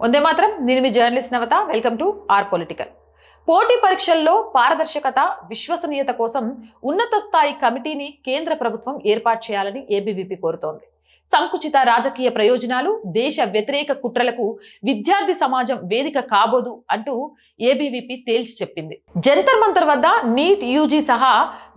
వందే మాత్రం. నేను మీ journalist Navatha. Welcome to our political. పోటీ పరీక్షల్లో పారదర్శకత, విశ్వసనీయత కోసం ఉన్నత స్థాయి కమిటీని కేంద్ర ప్రభుత్వం ఏర్పాటు చేయాలని ఏబీవీపీ కోరుతోంది. సంకుచిత రాజకీయ ప్రయోజనాలు, దేశ వ్యతిరేక కుట్రలకు విద్యార్థి సమాజం వేదిక కాబోదు అంటూ ఏబీవీపీ తేల్చి చెప్పింది. జంతర్ మంతర్ వద్ద నీట్, యూజీ సహా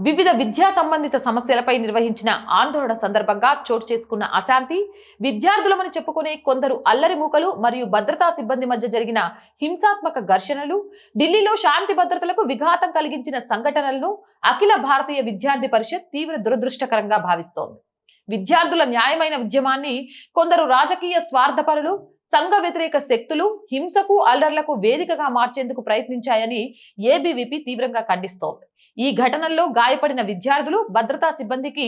వివిధ విద్యా సంబంధిత సమస్యలపై నిర్వహించిన ఆందోళన సందర్భంగా చోటు చేసుకున్న అశాంతి, విద్యార్థులమని చెప్పుకునే కొందరు అల్లరి మూకలు మరియు భద్రతా సిబ్బంది మధ్య జరిగిన హింసాత్మక ఘర్షణలు, ఢిల్లీలో శాంతి భద్రతలకు విఘాతం కలిగించిన సంఘటనలను అఖిల భారతీయ విద్యార్థి పరిషత్ తీవ్ర దురదృష్టకరంగా భావిస్తోంది. విద్యార్థుల న్యాయమైన ఉద్యమాన్ని కొందరు రాజకీయ స్వార్థపరులు, సంఘ వ్యతిరేక శక్తులు హింసకు, అల్లర్లకు వేదికగా మార్చేందుకు ప్రయత్నించాయని ఏబీవీపీ తీవ్రంగా ఖండిస్తోంది. ఈ ఘటనల్లో గాయపడిన విద్యార్థులు, భద్రతా సిబ్బందికి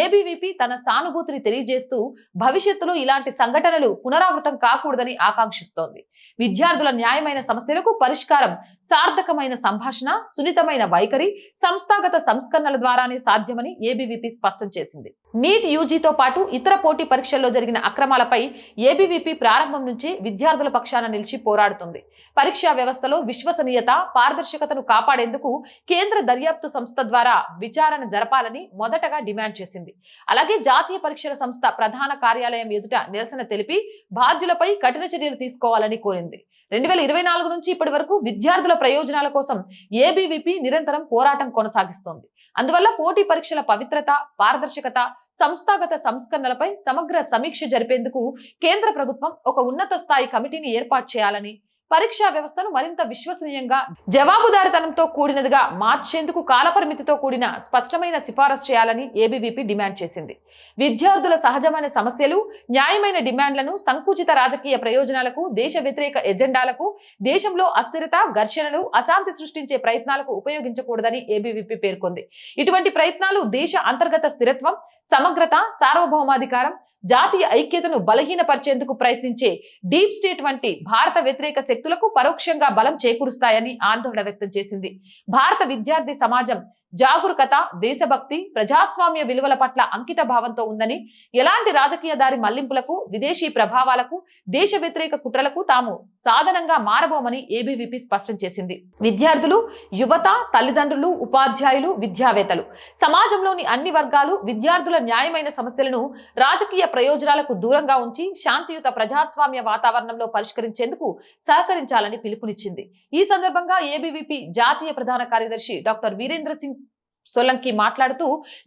ఏబీవీపీ తన సానుభూతిని తెలియజేస్తూ భవిష్యత్తులో ఇలాంటి సంఘటనలు పునరావృతం కాకూడదని ఆకాంక్షిస్తోంది. విద్యార్థుల న్యాయమైన సమస్యలకు పరిష్కారం సార్థకమైన సంభాషణ, సున్నితమైన వైఖరి, సంస్థాగత సంస్కరణల ద్వారానే సాధ్యమని ఏబీవీపీ స్పష్టం చేసింది. నీట్, యూజీతో పాటు ఇతర పోటీ పరీక్షల్లో జరిగిన అక్రమాలపై ఏబీవీపీ ప్రారంభం నుంచి విద్యార్థుల పక్షాన నిలిచి పోరాడుతుంది. పరీక్షా వ్యవస్థలో విశ్వసనీయత, పారదర్శకతను కాపాడేందుకు కేంద్ర దర్యాప్తు సంస్థ ద్వారా విచారణ జరపాలని మొదటగా డిమాండ్ చేసింది. అలాగే జాతీయ పరీక్షల సంస్థ ప్రధాన కార్యాలయం ఎదుట నిరసన తెలిపి బాధ్యులపై కఠిన చర్యలు తీసుకోవాలని కోరింది. 2024 నుంచి ఇప్పటి వరకు విద్యార్థుల ప్రయోజనాల కోసం ఏబీవీపీ నిరంతరం పోరాటం కొనసాగిస్తోంది. అందువల్ల పోటీ పరీక్షల పవిత్రత, పారదర్శకత, సంస్థాగత సంస్కరణలపై సమగ్ర సమీక్ష జరిపేందుకు కేంద్ర ప్రభుత్వం ఒక ఉన్నత స్థాయి కమిటీని ఏర్పాటు చేయాలని, పరీక్షా వ్యవస్థను మరింత విశ్వసనీయంగా, జవాబుదారితనంతో కూడినదిగా మార్చేందుకు కాలపరిమితితో కూడిన స్పష్టమైన సిఫారసు చేయాలని ఏబీవీపీ డిమాండ్ చేసింది. విద్యార్థుల సహజమైన సమస్యలు, న్యాయమైన డిమాండ్లను సంకుచిత రాజకీయ ప్రయోజనాలకు, దేశ వ్యతిరేక ఎజెండాలకు, దేశంలో అస్థిరత, ఘర్షణలు, అశాంతి సృష్టించే ప్రయత్నాలకు ఉపయోగించకూడదని ఏబీవీపీ పేర్కొంది. ఇటువంటి ప్రయత్నాలు దేశ అంతర్గత స్థిరత్వం, సమగ్రత, సార్వభౌమాధికారం, జాతీయ ఐక్యతను బలహీనపరిచేందుకు ప్రయత్నించే డీప్ స్టేట్ వంటి భారత వ్యతిరేక శక్తులకు పరోక్షంగా బలం చేకూరుస్తాయని ఆందోళన వ్యక్తం చేసింది. భారత విద్యార్థి సమాజం జాగరూకత, దేశభక్తి, ప్రజాస్వామ్య విలువల పట్ల అంకిత భావంతో ఉందని, ఎలాంటి రాజకీయ దారి మళ్లింపులకు, విదేశీ ప్రభావాలకు, దేశ వ్యతిరేక కుట్రలకు తాము సాధనంగా మారబోమని ఏబీవీపీ స్పష్టం చేసింది. విద్యార్థులు, యువత, తల్లిదండ్రులు, ఉపాధ్యాయులు, విద్యావేత్తలు, సమాజంలోని అన్ని వర్గాలు విద్యార్థుల న్యాయమైన సమస్యలను రాజకీయ ప్రయోజనాలకు దూరంగా ఉంచి శాంతియుత ప్రజాస్వామ్య వాతావరణంలో పరిష్కరించేందుకు సహకరించాలని పిలుపునిచ్చింది. ఈ సందర్భంగా ఏబీవీపీ జాతీయ ప్రధాన కార్యదర్శి డాక్టర్ వీరేంద్ర సింగ్ సోలంకి మాట్లాడుతూ,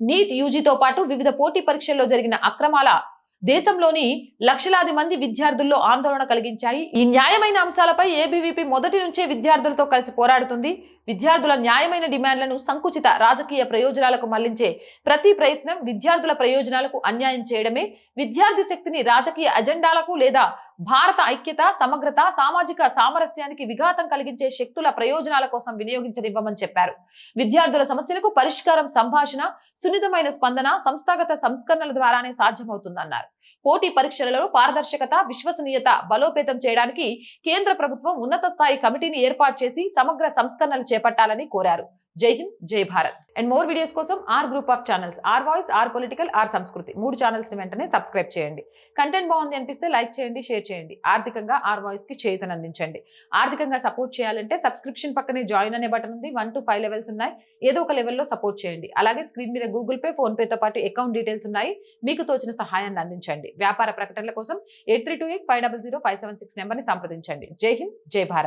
నీట్, యూజీతో పాటు వివిధ పోటీ పరీక్షల్లో జరిగిన అక్రమాల దేశంలోని లక్షలాది మంది విద్యార్థుల్లో ఆందోళన కలిగించాయి. ఈ న్యాయమైన అంశాలపై ఏబీవీపీ మొదటి నుంచే విద్యార్థులతో కలిసి పోరాడుతుంది. విద్యార్థుల న్యాయమైన డిమాండ్లను సంకుచిత రాజకీయ ప్రయోజనాలకు మళ్లించే ప్రతి ప్రయత్నం విద్యార్థుల ప్రయోజనాలకు అన్యాయం చేయడమే. విద్యార్థి శక్తిని రాజకీయ అజెండాలకు లేదా భారత ఐక్యత, సమగ్రత, సామాజిక సామరస్యానికి విఘాతం కలిగించే శక్తుల ప్రయోజనాల కోసం వినియోగించనివ్వమని చెప్పారు. విద్యార్థుల సమస్యలకు పరిష్కారం సంభాషణ, సున్నితమైన స్పందన, సంస్థాగత సంస్కరణల ద్వారానే సాధ్యమవుతుందన్నారు. పోటీ పరీక్షలలో పారదర్శకత, విశ్వసనీయత బలోపేతం చేయడానికి కేంద్ర ప్రభుత్వం ఉన్నత స్థాయి కమిటీని ఏర్పాటు చేసి సమగ్ర సంస్కరణలు చేపట్టాలని కోరారు. జై హింద్, జై భారత్. అండ్ మోర్ వీడియోస్ కోసం our group of channels, our voice, our political, our Samskriti 3 channels ని వెంటనే సబ్స్క్రైబ్ చేయండి. కంటెంట్ బాగుంది అనిపిస్తే లైక్ చేయండి, షేర్ చేయండి. ఆర్థికంగా ఆర్ వాయిస్ కి చేయూతనందించండి. ఆర్థికంగా సపోర్ట్ చేయాలంటే సబ్స్క్రిప్షన్ పక్కనే జాయిన్ అనే బటన్ ఉంది. 1 to 5 లెవెల్స్ ఉన్నాయి. ఏదో ఒక లెవెల్లో సపోర్ట్ చేయండి. అలాగే స్క్రీన్ మీద గూగుల్ పే, ఫోన్ పేతో పాటు అకౌంట్ డీటెయిల్స్ ఉన్నాయి. మీకు తోచిన సహాయాన్ని అందించండి. వ్యాపార ప్రకటనల కోసం 8328500576 నెంబర్ని సంప్రదించండి. జై హింద్, జై భారత్.